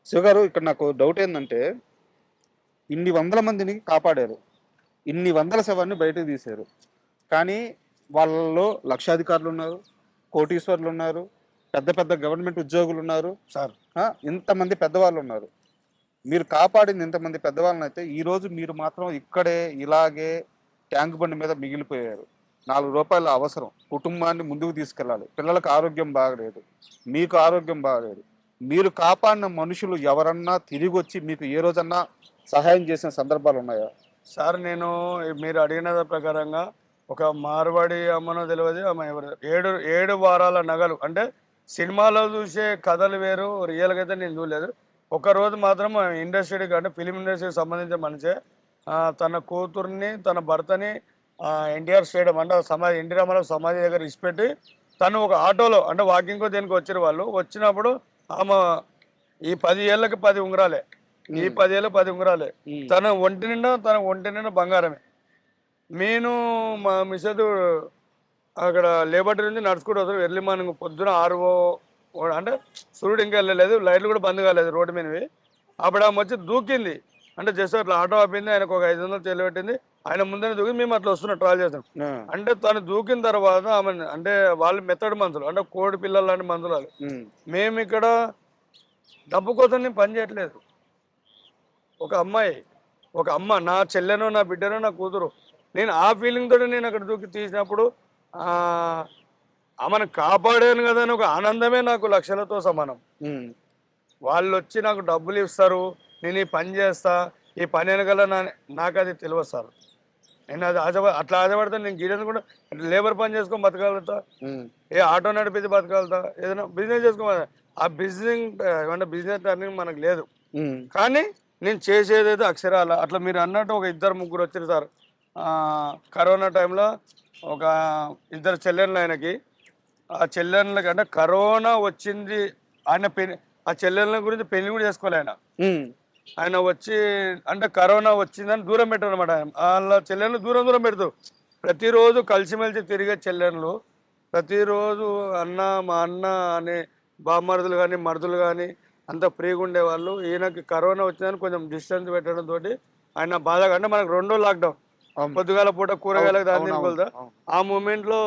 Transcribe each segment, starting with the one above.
శివ గారు ఇక్కడ నాకు డౌట్ ఏందంటే, ఇన్ని వందల మందిని కాపాడారు. ఇన్ని వందల శవాన్ని బయటకు తీశారు. కానీ వాళ్ళలో లక్షాధికారులున్నారు, కోటీశ్వరులున్నారు, పెద్ద పెద్ద గవర్నమెంట్ ఉద్యోగులున్నారు. సార్ ఇంతమంది పెద్దవాళ్ళున్నారు. మీరు కాపాడింది ఇంతమంది పెద్దవాళ్ళనైతే, ఈరోజు మీరు మాత్రం ఇక్కడే ఇలాగే ట్యాంక్ బండి మీద మిగిలిపోయారు. రూ. 4 అవసరం. కుటుంబాన్ని ముందుకు తీసుకెళ్ళాలి. పిల్లలకు ఆరోగ్యం బాగలేదు. మీకు ఆరోగ్యం బాగలేదు. మీరు కాపాడిన మనుషులు ఎవరన్నా తిరిగొచ్చి మీకు ఏ రోజన్నా సహాయం చేసిన సందర్భాలు ఉన్నాయా? సార్ నేను మీరు అడిగిన ప్రకారంగా ఒక మార్వాడి అమ్మనో తెలియదు, ఆమె ఎవరు 7 వారాల నగలు అంటే సినిమాలో చూసే కథలు వేరు, రియల్గా అయితే నేను చూడలేదు. ఒకరోజు మాత్రం ఇండస్ట్రీకి అంటే ఫిలిం ఇండస్ట్రీకి సంబంధించిన మనిషే తన కూతుర్ని తన భర్తని ఎన్టీఆర్ స్టేడియం అంటే ఎన్టీ రామారావు సమాధి దగ్గర ఇచ్చిపెట్టి తను ఒక ఆటోలో అంటే వాకింగ్కో దేనికి వచ్చారు. వాళ్ళు వచ్చినప్పుడు ఆమె ఈ 10 ఏళ్ళకి 10 ఉంగరాలే, ఈ 10 ఏళ్ళకి 10 ఉంగరాలే, తన ఒంటి నిండా బంగారమే. నేను మా మిస్సెస్ అక్కడ లేబర్ నుంచి నడుచుకుంటూ వస్తారు. ఎర్లీ మార్నింగ్ పొద్దున 6 అంటే సూర్యుడు ఇంకా వెళ్ళలేదు, లైట్లు కూడా బంద్ కాలేదు రోడ్డు మీదవి. అప్పుడు ఆమె వచ్చి దూకింది. అంటే జస్ట్ అట్లా ఆటో ఆపింది, ఆయనకు ఒక 500 చెల్లిపెట్టింది. ఆయన ముందే దూకి మేము అట్లా వస్తున్నాం, ట్రావెల్ చేస్తాం. అంటే తను దూకిన తర్వాత ఆమె అంటే వాళ్ళు మెత్తడి మనుషులు అంటే కోడి పిల్లలు లాంటి మనుషులు వాళ్ళు. మేము ఇక్కడ డబ్బు కోసం నేను పని చేయట్లేదు. ఒక అమ్మ నా చెల్లెనో నా బిడ్డనో నా కూతురు, నేను ఆ ఫీలింగ్ తోటి నేను అక్కడ దూకి తీసినప్పుడు ఆమెను కాపాడాను కదా అని ఒక ఆనందమే నాకు లక్షలతో సమానం. వాళ్ళు వచ్చి నాకు డబ్బులు ఇస్తారు, నేను ఈ పని చేస్తా, ఈ పని వెనకాల నాకు అది తెలియదు సార్. నేను అది అట్లా ఆశపడతాను. నేను గీడని కూడా లేబర్ పని చేసుకొని బతకగలుగుతా, ఏ ఆటో నడిపి బతకగలుగుతా, ఏదైనా బిజినెస్ చేసుకోవాలి. ఆ బిజినెస్ టర్నింగ్ మనకు లేదు. కానీ నేను చేసేదైతే అక్షరాల అట్లా మీరు అన్నట్టు ఒక 2-3 వచ్చారు సార్. కరోనా టైంలో ఒక 2 చెల్లెళ్ళు ఆయనకి. ఆ చెల్లెళ్ళకి అంటే కరోనా వచ్చింది, ఆయన ఆ చెల్లెళ్ళ గురించి పెళ్లి కూడా చేసుకోవాలి ఆయన వచ్చి అంటే కరోనా వచ్చిందని దూరం పెట్టారు అనమాట. వాళ్ళ చెల్లెళ్ళు దూరం పెడుతూ ప్రతిరోజు కలిసిమెలిసి తిరిగే చెల్లెళ్ళు ప్రతిరోజు మా అన్న అనే బామ్మరుదులు కానీ మరుదులు కానీ అంత ఫ్రీగా ఉండేవాళ్ళు. ఈయనకి కరోనా వచ్చిందని కొంచెం డిస్టెన్స్ పెట్టడం తోటి ఆయన బాధగా అంటే మనకు 2 రోజులు లాక్డౌన్, పొద్దుగాల పూట కూరగాయలకు దాని కొలుతా. ఆ మూమెంట్లో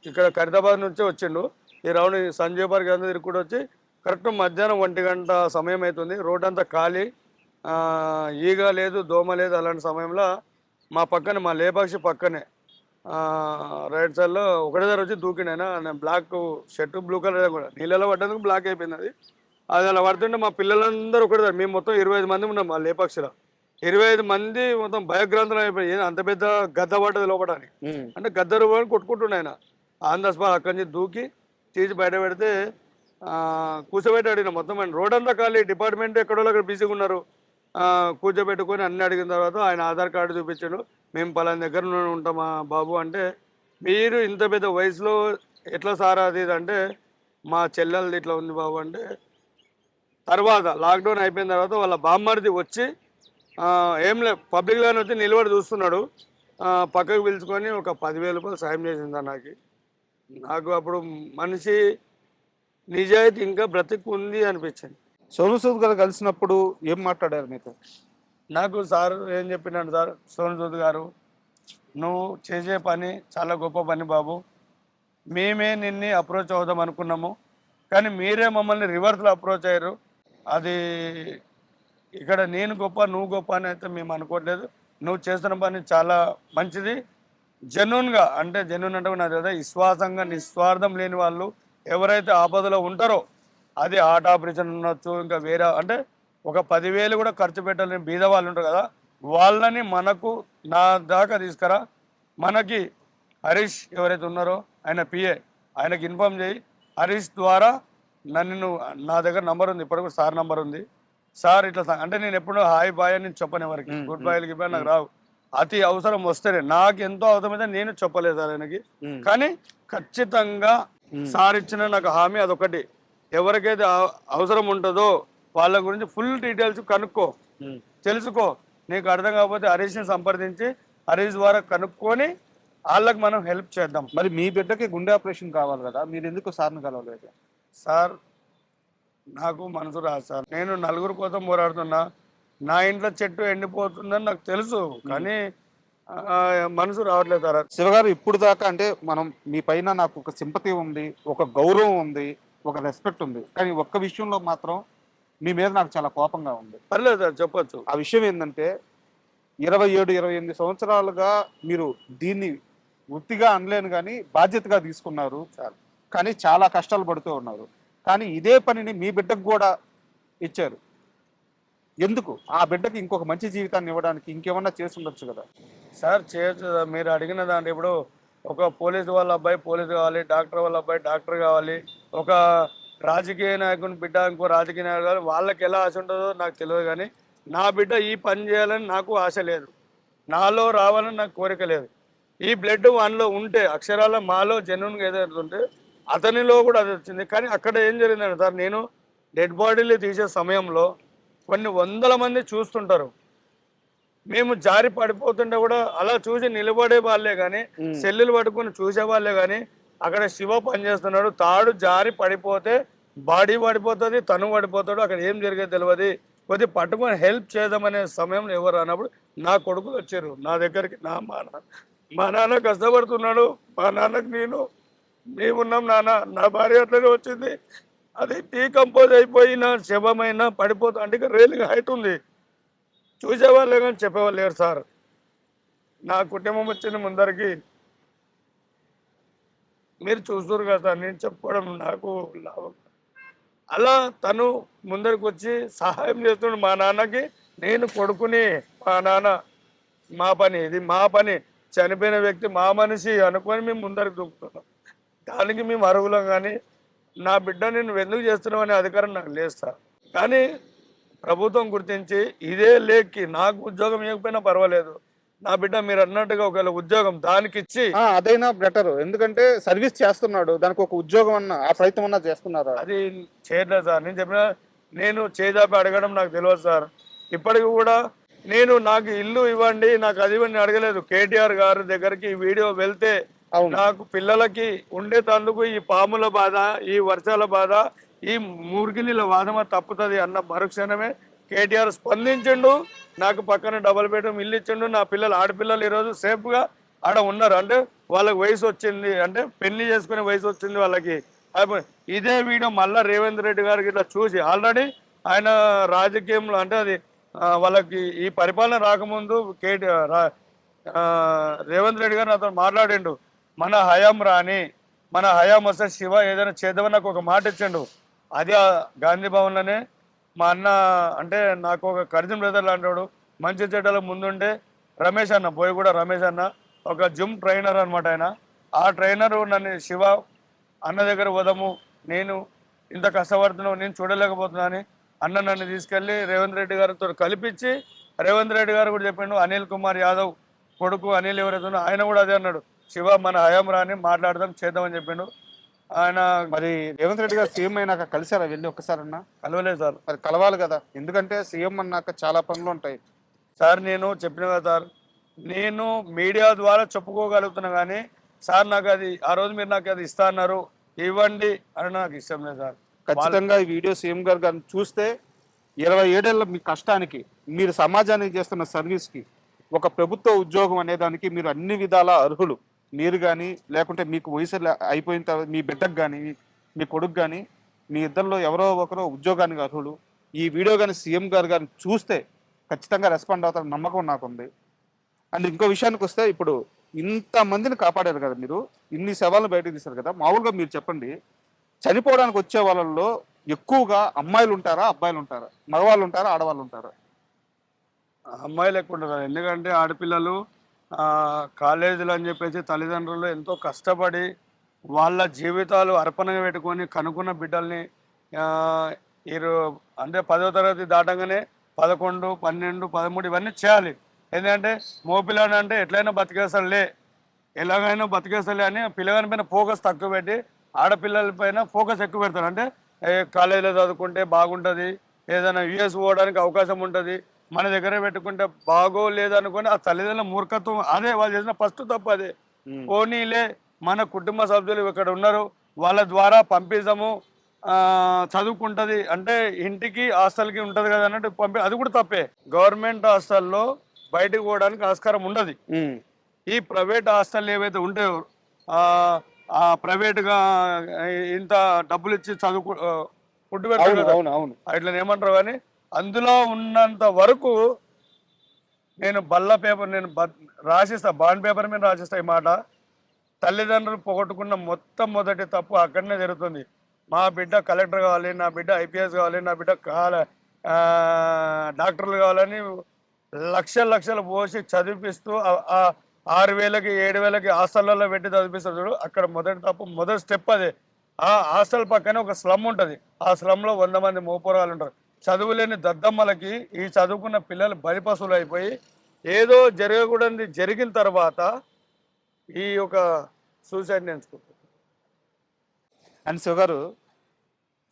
ఇక్కడ ఖైరతాబాద్ నుంచే వచ్చిండు. ఈ రౌండ్ సంజయ్ పార్క్ అంతా తిరుగుకుంటూ వచ్చి కరెక్ట్ మధ్యాహ్నం 1 గంట సమయం అవుతుంది. రోడ్ అంతా ఖాళీ, ఈగ లేదు, దోమ లేదు. అలాంటి సమయంలో మా పక్కనే మా లేపాక్షి పక్కనే రైట్ సైడ్లో ఒకటేసారి వచ్చి దూకినైనా బ్లాక్ షర్టు బ్లూ కలర్ కూడా నీళ్ళలో పడ్డందుకు బ్లాక్ అయిపోయింది. అది అలా పడుతుంటే మా పిల్లలందరూ ఒకటేసారి మేము మొత్తం 25 మంది ఉన్నాం మా లేపాక్షిలో. 25 మంది మొత్తం భయగ్రాంతం అయిపోయి అంత పెద్ద గద్ద పడ్డది లోపడని అంటే గద్ద రూపాయలు కొట్టుకుంటుండే ఆయన. ఆన్ ద స్పాట్ అక్కడి నుంచి దూకి తీసి బయట పెడితే కూర్చోబెట్టి అడిగిన మొత్తం ఆయన రోడ్ అంతా ఖాళీ, డిపార్ట్మెంట్ ఎక్కడో అక్కడ బిజీగా ఉన్నారు. కూర్చోబెట్టుకొని అన్ని అడిగిన తర్వాత ఆయన ఆధార్ కార్డు చూపించాడు. మేము పలానా దగ్గర ఉంటామా బాబు అంటే, మీరు ఇంత పెద్ద వయసులో ఎట్లా సార్ అది అంటే, మా చెల్లెలది ఇట్లా ఉంది బాబు అంటే, తర్వాత లాక్డౌన్ అయిపోయిన తర్వాత వాళ్ళ బామ్మడిది వచ్చి ఏం లేదు పబ్లిక్లోనే వచ్చి నిలబడి చూస్తున్నాడు. పక్కకు పిలుచుకొని ఒక 10,000 రూపాయలు సాయం చేసింది నాకు. అప్పుడు మనిషి నిజాయితీ ఇంకా బ్రతికి ఉంది అనిపించింది. సోను సూద్ గారు కలిసినప్పుడు ఏం మాట్లాడారు మీతో? నాకు సార్ ఏం చెప్పినాడు సార్, సోను సూద్ గారు నువ్వు చేసే పని చాలా గొప్ప పని బాబు, మేమే నిన్ను అప్రోచ్ అవుదాం అనుకున్నాము కానీ మీరే మమ్మల్ని రివర్స్లో అప్రోచ్ అయ్యారు. అది ఇక్కడ నేను గొప్ప నువ్వు గొప్ప అని అయితే మేము అనుకోవట్లేదు. నువ్వు చేస్తున్న పని చాలా మంచిది. జెన్యూన్గా అంటే జెన్యూన్ అంటే నాకు కదా విశ్వాసంగా నిస్వార్థం లేని వాళ్ళు ఎవరైతే ఆపదలో ఉంటారో, అది హార్ట్ ఆపరేషన్ ఉండొచ్చు, ఇంకా వేరే అంటే ఒక 10,000 కూడా ఖర్చు పెట్టాలని బీద వాళ్ళు ఉంటారు కదా, వాళ్ళని మనకు నా దాకా తీసుకురా. మనకి హరీష్ ఎవరైతే ఉన్నారో ఆయన పిఏ, ఆయనకి ఇన్ఫామ్ చేయి. హరీష్ ద్వారా నన్ను నా దగ్గర నంబర్ ఉంది, ఇప్పటికి సార్ నంబర్ ఉంది. సార్ ఇట్లా అంటే నేను ఎప్పుడు హాయ్ బాయ్ అని నేను చెప్పను ఎవరికి, గుడ్ బాయ్లకి ఇవ్వాలి నాకు రావు. అతి అవసరం వస్తేనే, నాకు ఎంతో అవసరమైతే నేను చెప్పలేదు సార్ ఆయనకి. కానీ ఖచ్చితంగా సార్ ఇచ్చిన నాకు హామీ అదొకటి, ఎవరికైతే అవసరం ఉంటుందో వాళ్ళ గురించి ఫుల్ డీటెయిల్స్ కనుక్కో, తెలుసుకో. నీకు అర్థం కాకపోతే హరీష్ని సంప్రదించి హరీష్ ద్వారా కనుక్కొని వాళ్ళకి మనం హెల్ప్ చేద్దాం. మరి మీ బిడ్డకి గుండె ఆపరేషన్ కావాలి కదా, మీరు ఎందుకు సార్ని కలవలేదు? సార్ నాకు మనసు రాదు సార్. నేను నలుగురు కోసం పోరాడుతున్నా. నా ఇంట్లో చెట్టు ఎండిపోతుందని నాకు తెలుసు. కానీ మనసు రావట్లేదు సార్. శివగారు ఇప్పుడు దాకా అంటే మనం మీ పైన నాకు ఒక సింపతి ఉంది, ఒక గౌరవం ఉంది, ఒక రెస్పెక్ట్ ఉంది. కానీ ఒక్క విషయంలో మాత్రం మీ మీద నాకు చాలా కోపంగా ఉంది. పర్లేదు సార్, చెప్పొచ్చు. ఆ విషయం ఏంటంటే 27, 28 సంవత్సరాలుగా మీరు దీన్ని వృత్తిగా అనలేను కానీ బాధ్యతగా తీసుకున్నారు. కానీ చాలా కష్టాలు పడుతూ ఉన్నారు. కానీ ఇదే పనిని మీ బిడ్డకు కూడా ఇచ్చారు. ఎందుకు? ఆ బిడ్డకి ఇంకొక మంచి జీవితాన్ని ఇవ్వడానికి ఇంకేమన్నా చేసి ఉండొచ్చు కదా. సార్ చేయొచ్చు సార్. మీరు అడిగిన దాంట్లో ఇప్పుడు ఒక పోలీసు వాళ్ళ అబ్బాయి పోలీసు కావాలి, డాక్టర్ వాళ్ళ అబ్బాయి డాక్టర్ కావాలి, ఒక రాజకీయ నాయకుని బిడ్డ ఇంకో రాజకీయ నాయకుడు కావాలి. వాళ్ళకి ఎలా ఆశ ఉంటుందో నాకు తెలియదు. కానీ నా బిడ్డ ఈ పని చేయాలని నాకు ఆశ లేదు, నాలో రావాలని నాకు కోరిక లేదు. ఈ బ్లడ్ వానిలో ఉంటే అక్షరాల మాలో జెన్యున్గా ఏదైతే ఉంటే అతనిలో కూడా అది వచ్చింది. కానీ అక్కడ ఏం జరిగిందంటే సార్, నేను డెడ్ బాడీలు తీసే సమయంలో కొన్ని వందల మంది చూస్తుంటారు. మేము జారి పడిపోతుంటే కూడా అలా చూసి నిలబడే వాళ్ళే కానీ, సెల్లులు పట్టుకుని చూసే వాళ్ళే కానీ, అక్కడ శివ పనిచేస్తున్నాడు, తాడు జారి పడిపోతే బాడీ పడిపోతుంది, తను పడిపోతాడు, అక్కడ ఏం జరిగేది తెలియదు. కొద్ది పట్టుకొని హెల్ప్ చేద్దామనే సమయంలో ఎవరు అన్నప్పుడు నా కొడుకులు వచ్చారు నా దగ్గరికి. మా నాన్న కష్టపడుతున్నాడు, మా నాన్నకు మేమున్నాం నాన్న, నా భార్య అట్లనే వచ్చింది, అది డీకంపోజ్ అయిపోయిన శవమైన పడిపోతా అంటే రైలింగ్ హైట్ ఉంది, చూసేవాళ్ళే కానీ చెప్పేవాళ్ళు లేరు సార్. నా కుటుంబం వచ్చిన ముందరికి మీరు చూస్తారు కదా, నేను చెప్పుకోవడం నాకు లాభం. అలా తను ముందరికి వచ్చి సహాయం చేస్తున్నాడు మా నాన్నకి. నేను కొడుకుని, మా నాన్న మా పని, ఇది మా పని, చనిపోయిన వ్యక్తి మా మనిషి అనుకొని మేము ముందరికి దూకుతున్నాం. దానికి మేము అర్హులం. కానీ నా బిడ్డ నేను ఎందుకు చేస్తున్నాం అనే అధికారం నాకు లేదు సార్. కానీ ప్రభుత్వం గుర్తించి ఇదే లేక్కి నాకు ఉద్యోగం ఇవ్వకపోయినా పర్వాలేదు, నా బిడ్డ మీరు అన్నట్టుగా ఒకవేళ ఉద్యోగం దానికి ఇచ్చి అదైనా బెటర్. ఎందుకంటే సర్వీస్ చేస్తున్నాడు, దానికి ఒక ఉద్యోగం అన్న ఆ ప్రయత్నం అన్నా చేస్తున్నారు. అది చేయట్లేదు సార్. నేను చెప్పిన నేను చేదాపి అడగడం నాకు తెలియదు సార్. ఇప్పటికి కూడా నాకు ఇల్లు ఇవ్వండి, నాకు అది ఇవ్వండి అడగలేదు. కేటీఆర్ గారి దగ్గరికి ఈ వీడియో వెళ్తే నాకు పిల్లలకి ఉండేటందుకు ఈ పాముల బాధ, ఈ వర్షాల బాధ, ఈ మురికినీళ్ళ వాదమ తప్పుతుంది అన్న మరుక్షణమే కేటీఆర్ స్పందించిండు. నాకు పక్కన డబుల్ బెడ్రూమ్ ఇల్లు ఇచ్చిండు. నా పిల్లలు ఆడపిల్లలు ఈరోజు సేఫ్గా ఆడ ఉన్నారు. అంటే వాళ్ళకి వయసు వచ్చింది, అంటే పెళ్లి చేసుకునే వయసు వచ్చింది వాళ్ళకి. ఇదే వీడియో మళ్ళీ రేవంత్ రెడ్డి గారికి ఇట్లా చూసి ఆల్రెడీ ఆయన రాజకీయంలో అంటే అది వాళ్ళకి ఈ పరిపాలన రాకముందు రేవంత్ రెడ్డి గారు నాతో మాట్లాడిండు, మన హయాం రాని, మన హయాం వస్తే శివ ఏదైనా చేద్దామని నాకు ఒక మాట ఇచ్చిండు. అది గాంధీ భవన్లోనే మా అన్న, అంటే నాకు ఒక కర్జన్ బ్రదర్ లాంటి మంచి చెడ్డల ముందుంటే రమేష్ అన్న, బోయగూడ రమేష్ అన్న, ఒక జిమ్ ట్రైనర్ అనమాట ఆయన. ఆ ట్రైనరు నన్ను శివ అన్న దగ్గర పోదాము, నేను ఇంత కష్టపడుతున్నావు, నేను చూడలేకపోతున్నా అని అన్న నన్ను తీసుకెళ్ళి రేవంత్ రెడ్డి గారితో కల్పించి, రేవంత్ రెడ్డి గారు కూడా చెప్పిండు, అనిల్ కుమార్ యాదవ్ కొడుకు అనిల్ ఎవరైతే ఆయన కూడా అదే అన్నాడు, శివ మన హయాం రాని మాట్లాడదాం చేద్దామని చెప్పిండు ఆయన. మరి రేవంత్ రెడ్డి గారు సీఎం అయినాక కలిసారా వెళ్ళి ఒక్కసారన్నా? కలవలేదు సార్. మరి కలవాలి కదా, ఎందుకంటే సీఎం అన్నాక చాలా పనులు ఉంటాయి సార్. నేను చెప్పిన కదా సార్, నేను మీడియా ద్వారా చెప్పుకోగలుగుతున్నా కానీ సార్ నాకు అది ఆ రోజు మీరు నాకు అది ఇస్తా అన్నారు, ఇవ్వండి అని నాకు ఇష్టం లేదు సార్. ఖచ్చితంగా ఈ వీడియో సీఎం గారు కానీ చూస్తే 27 ఏళ్ల మీ కష్టానికి, మీరు సమాజానికి చేస్తున్న సర్వీస్కి, ఒక ప్రభుత్వ ఉద్యోగం అనే దానికి మీరు అన్ని విధాల అర్హులు. మీరు కానీ లేకుంటే మీకు వయసు అయిపోయిన తర్వాత మీ బిడ్డకు కానీ మీ కొడుకు కానీ మీ ఇద్దరిలో ఎవరో ఒకరో ఉద్యోగానికి అర్హులు. ఈ వీడియో కానీ సీఎం గారు కానీ చూస్తే ఖచ్చితంగా రెస్పాండ్ అవుతారు నమ్మకం నాకుంది. అండ్ ఇంకో విషయానికి వస్తే, ఇప్పుడు ఇంతమందిని కాపాడారు కదా మీరు, ఇన్ని శవాలను బయటకు తీశారు కదా, మామూలుగా మీరు చెప్పండి, చనిపోవడానికి వచ్చే వాళ్ళల్లో ఎక్కువగా అమ్మాయిలు ఉంటారా, అబ్బాయిలు ఉంటారా, మగవాళ్ళు ఉంటారా, ఆడవాళ్ళు ఉంటారా? అమ్మాయిలు ఎక్కువ ఉంటారు. ఎందుకంటే ఆడపిల్లలు కాలేజీలు అని చెప్పేసి తల్లిదండ్రులు ఎంతో కష్టపడి వాళ్ళ జీవితాలు అర్పణగా పెట్టుకొని కనుక్కున్న బిడ్డల్ని అంటే 10వ తరగతి దాటంగానే 11, 12, 13 ఇవన్నీ చేయాలి. ఎందుకంటే మోపిల్లాడు అంటే ఎట్లయినా బతికేస్తాడులే, ఎలాగైనా బతికేస్తాడులే అని పిల్లగాని పైన ఫోకస్ తక్కువ పెట్టి ఆడపిల్లల పైన ఫోకస్ ఎక్కువ పెడతారు. అంటే కాలేజీలో చదువుకుంటే బాగుంటుంది, ఏదైనా యూఎస్ పోవడానికి అవకాశం ఉంటుంది, మన దగ్గర పెట్టుకుంటే బాగోలేదనుకొని ఆ తల్లిదండ్రుల మూర్ఖత్వం, అదే వాళ్ళు చేసిన ఫస్ట్ తప్పు అదే. పోనీలే మన కుటుంబ సభ్యులు ఇక్కడ ఉన్నారు, వాళ్ళ ద్వారా పంపిస్తాము చదువుకుంటది అంటే ఇంటికి హాస్టల్కి ఉంటది కదా అన్నట్టు అది కూడా తప్పే. గవర్నమెంట్ హాస్టల్లో బయటకు పోవడానికి ఆస్కారం ఉండదు. ఉమ్, ఈ ప్రైవేట్ హాస్టల్ ఏవైతే ఉంటాయో ఆ ప్రైవేట్గా ఇంత డబ్బులు ఇచ్చి ఫుడ్ పెడతారు అవును కదా, అవును అవును. ఇట్లా ఏమంటారు కానీ అందులో ఉన్నంత వరకు నేను బల్ల పేపర్ నేను రాసిస్తా, బాండ్ పేపర్ మీద రాసిస్తా ఈ మాట. తల్లిదండ్రులు పోగొట్టుకున్న మొదటి తప్పు అక్కడనే జరుగుతుంది. మా బిడ్డ కలెక్టర్ కావాలి, నా బిడ్డ ఐపీఎస్ కావాలి, నా బిడ్డ డాక్టర్లు కావాలని లక్షలు లక్షలు పోసి చదివిపిస్తూ 6,000కి 7,000కి హాస్టల్లో పెట్టి చదివిస్తారు చూడు, అక్కడ మొదటి తప్పు, మొదటి స్టెప్ అదే. ఆ హాస్టల్ పక్కనే ఒక స్లమ్ ఉంటుంది, ఆ స్లమ్లో 100 మంది మోపురాలు ఉంటారు. చదువులేని దద్దమ్మలకి ఈ చదువుకున్న పిల్లలు బలిపశువులు అయిపోయి ఏదో జరగకూడదు జరిగిన తర్వాత ఈ యొక్క సూసైడ్ ఎంచుకుంటారు. అండ్ శివ గారు,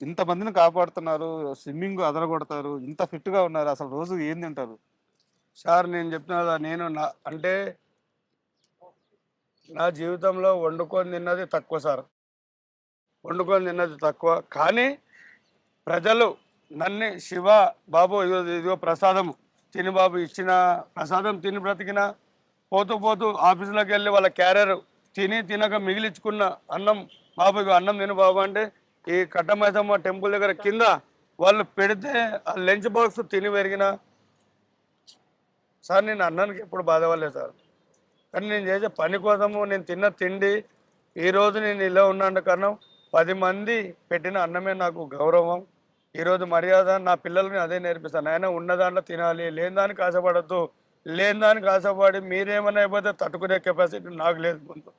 ఇంతమందిని కాపాడుతున్నారు, స్విమ్మింగ్ అదరగొడతారు, ఇంత ఫిట్ గా ఉన్నారు, అసలు రోజు ఏం తింటారు? సార్ నేను చెప్తున్నా కదా, నేను అంటే నా జీవితంలో వండుకొని తిన్నది తక్కువ సార్, వండుకొని తిన్నది తక్కువ. కానీ ప్రజలు నన్ను శివ బాబు ఇదిగో ప్రసాదం తిని బాబు, ఇచ్చిన ప్రసాదం తిని బ్రతికిన, పోతూ పోతూ ఆఫీసులోకి వెళ్ళి వాళ్ళ క్యారియర్ తినక మిగిలించుకున్న అన్నం, బాబు ఇగో అన్నం తిను బాబు అంటే ఈ కట్టమైసమ్మ టెంపుల్ దగ్గర కింద వాళ్ళు పెడితే ఆ లంచ్ బాక్స్ తిని పెరిగిన సార్. నేను అన్నానికి ఎప్పుడు బాధపడలేదు సార్, కానీ నేను చేసే పని కోసము నేను తిన్న తిండి ఈరోజు నేను ఇలా ఉన్నాను కారణం 10 మంది పెట్టిన అన్నమే నాకు గౌరవం. ఈరోజు మర్యాద నా పిల్లల్ని అదే నేర్పిస్తాను. ఆయన ఉన్న దాంట్లో తినాలి, లేని దానికి ఆశపడద్దు. లేని దానికి ఆశపడి మీరేమన్నా అయిపోతే తట్టుకునే కెపాసిటీ నాకు లేదు. ముందు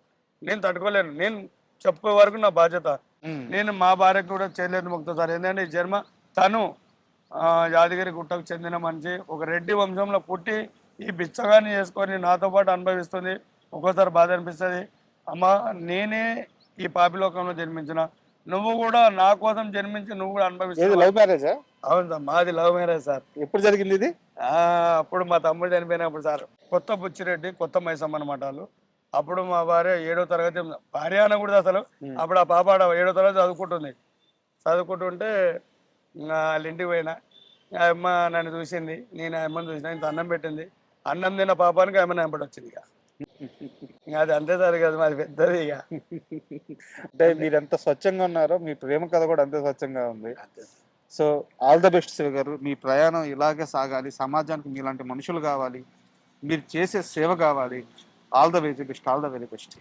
నేను తట్టుకోలేను, నేను చెప్పే వరకు నా బాధ్యత. ఉమ్, నేను మా భార్యకు కూడా చేయలేదు మొక్కుతా సార్. ఏంటంటే ఈ జన్మ తను యాదగిరి గుట్టకు చెందిన మనిషి, ఒక రెడ్డి వంశంలో పుట్టి ఈ బిచ్చగాన్ని చేసుకొని నాతో పాటు అనుభవిస్తుంది. ఒక్కోసారి బాధ అనిపిస్తుంది, అమ్మ నేనే ఈ పాపిలోకంలో జన్మించిన, నువ్వు కూడా నా కోసం జన్మించి నువ్వు కూడా ఏది అనుభవిస్తున్నావు. లవ్ మ్యారేజా? అవును సార్, మాది లవ్ మ్యారేజ్ సార్. ఎప్పుడు జరిగింది ఇది? అప్పుడు మా తమ్ముడు చనిపోయినప్పుడు సార్, కొత్త బుచ్చిరెడ్డి కొత్త మైసమ్మ అన్నమాట వాళ్ళు. అప్పుడు మా భార్య 7వ తరగతి, భార్య అనకూడదు అసలు, ఉమ్, అప్పుడు ఆ పాప 7వ తరగతి చదువుకుంటుంది. చదువుకుంటుంటే వాళ్ళ ఇంటికి పోయినా, ఆ అమ్మ నన్ను చూసింది, నేను ఆ అమ్మని చూసిన, ఇంత అన్నం పెట్టింది. అన్నం తిన్న పాపానికి ఆమె వెంబడి వచ్చింది. ఇక అది అంతే సార్, కదా మాది పెద్దది ఇక. అంటే మీరు ఎంత స్వచ్ఛంగా ఉన్నారో మీ ప్రేమ కథ కూడా అంతే స్వచ్ఛంగా ఉంది. అంతే. So all the best Shiva గారు, మీ ప్రయాణం ఇలాగే సాగాలి, సమాజానికి మీలాంటి మనుషులు కావాలి, మీరు చేసే సేవ కావాలి. All the very best, all the very best.